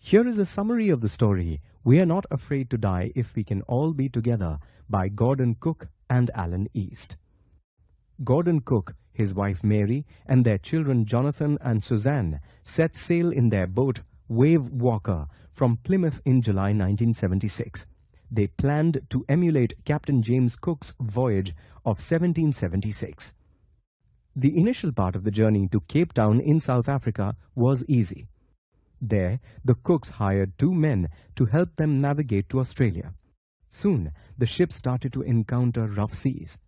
Here is a summary of the story, We Are Not Afraid to Die If We Can All Be Together, by Gordon Cook and Alan East. Gordon Cook, his wife Mary, and their children Jonathan and Suzanne set sail in their boat Wave Walker from Plymouth in July 1976. They planned to emulate Captain James Cook's voyage of 1776. The initial part of the journey to Cape Town in South Africa was easy. There, the Cooks hired 2 men to help them navigate to Australia. Soon, the ship started to encounter rough seas.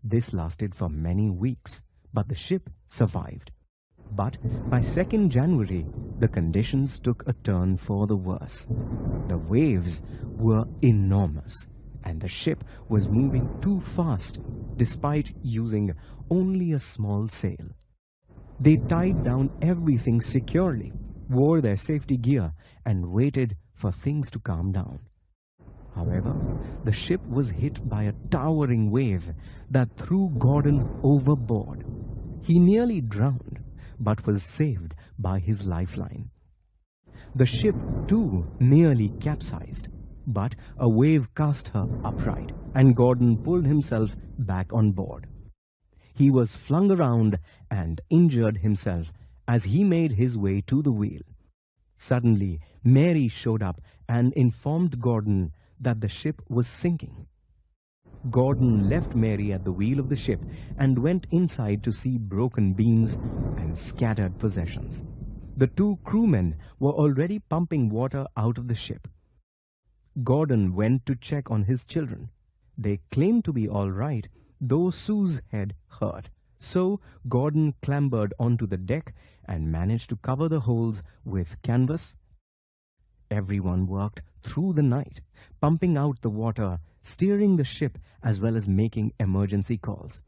This lasted for many weeks, but the ship survived. But by 2nd January, the conditions took a turn for the worse. The waves were enormous, and the ship was moving too fast despite using only a small sail. They tied down everything securely, wore their safety gear, and waited for things to calm down. However, the ship was hit by a towering wave that threw Gordon overboard. He nearly drowned, but was saved by his lifeline. The ship, too, nearly capsized, but a wave cast her upright, and Gordon pulled himself back on board. He was flung around and injured himself as he made his way to the wheel. Suddenly, Mary showed up and informed Gordon that the ship was sinking. Gordon left Mary at the wheel of the ship and went inside to see broken beams and scattered possessions. The 2 crewmen were already pumping water out of the ship. Gordon went to check on his children. They claimed to be all right, though Sue's head hurt. So Gordon clambered onto the deck and managed to cover the holes with canvas. Everyone worked through the night, pumping out the water, steering the ship, as well as making emergency calls.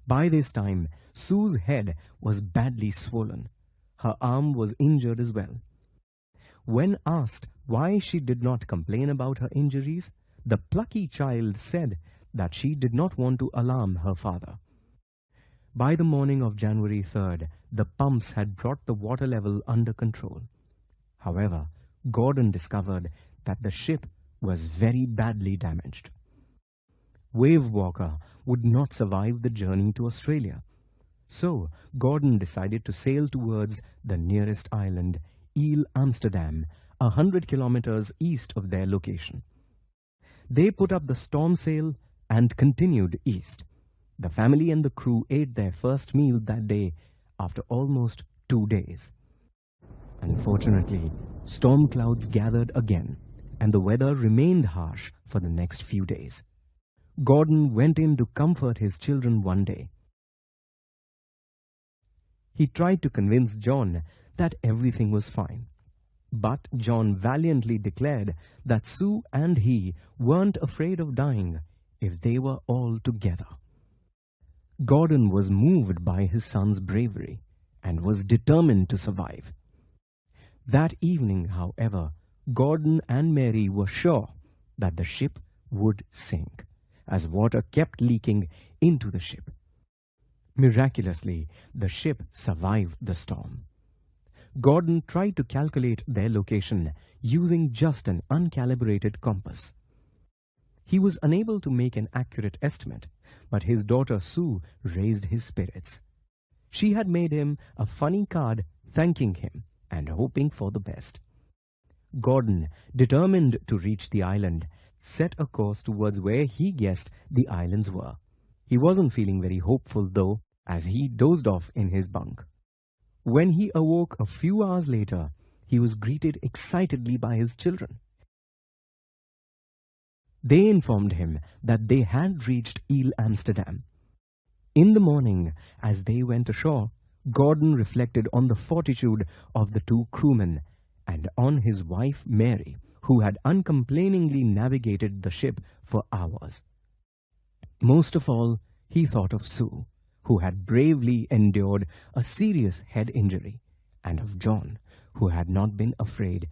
By this time, Sue's head was badly swollen. Her arm was injured as well. When asked why she did not complain about her injuries, the plucky child said that she did not want to alarm her father. By the morning of January 3rd, the pumps had brought the water level under control. However, Gordon discovered that the ship was very badly damaged. Wave Walker would not survive the journey to Australia. So, Gordon decided to sail towards the nearest island, Ile Amsterdam, 100 kilometers east of their location. They put up the storm sail and continued east. The family and the crew ate their first meal that day after almost 2 days. Unfortunately, storm clouds gathered again, and the weather remained harsh for the next few days. Gordon went in to comfort his children one day. He tried to convince John that everything was fine. But John valiantly declared that Sue and he weren't afraid of dying if they were all together. Gordon was moved by his son's bravery and was determined to survive. That evening, however, Gordon and Mary were sure that the ship would sink, as water kept leaking into the ship. Miraculously, the ship survived the storm. Gordon tried to calculate their location using just an uncalibrated compass. He was unable to make an accurate estimate, but his daughter Sue raised his spirits. She had made him a funny card thanking him and hoping for the best. Gordon, determined to reach the island, set a course towards where he guessed the islands were. He wasn't feeling very hopeful, though, as he dozed off in his bunk. When he awoke a few hours later, he was greeted excitedly by his children. They informed him that they had reached Ile Amsterdam. In the morning, as they went ashore, Gordon reflected on the fortitude of the 2 crewmen and on his wife Mary, who had uncomplainingly navigated the ship for hours. Most of all, he thought of Sue, who had bravely endured a serious head injury, and of John, who had not been afraid.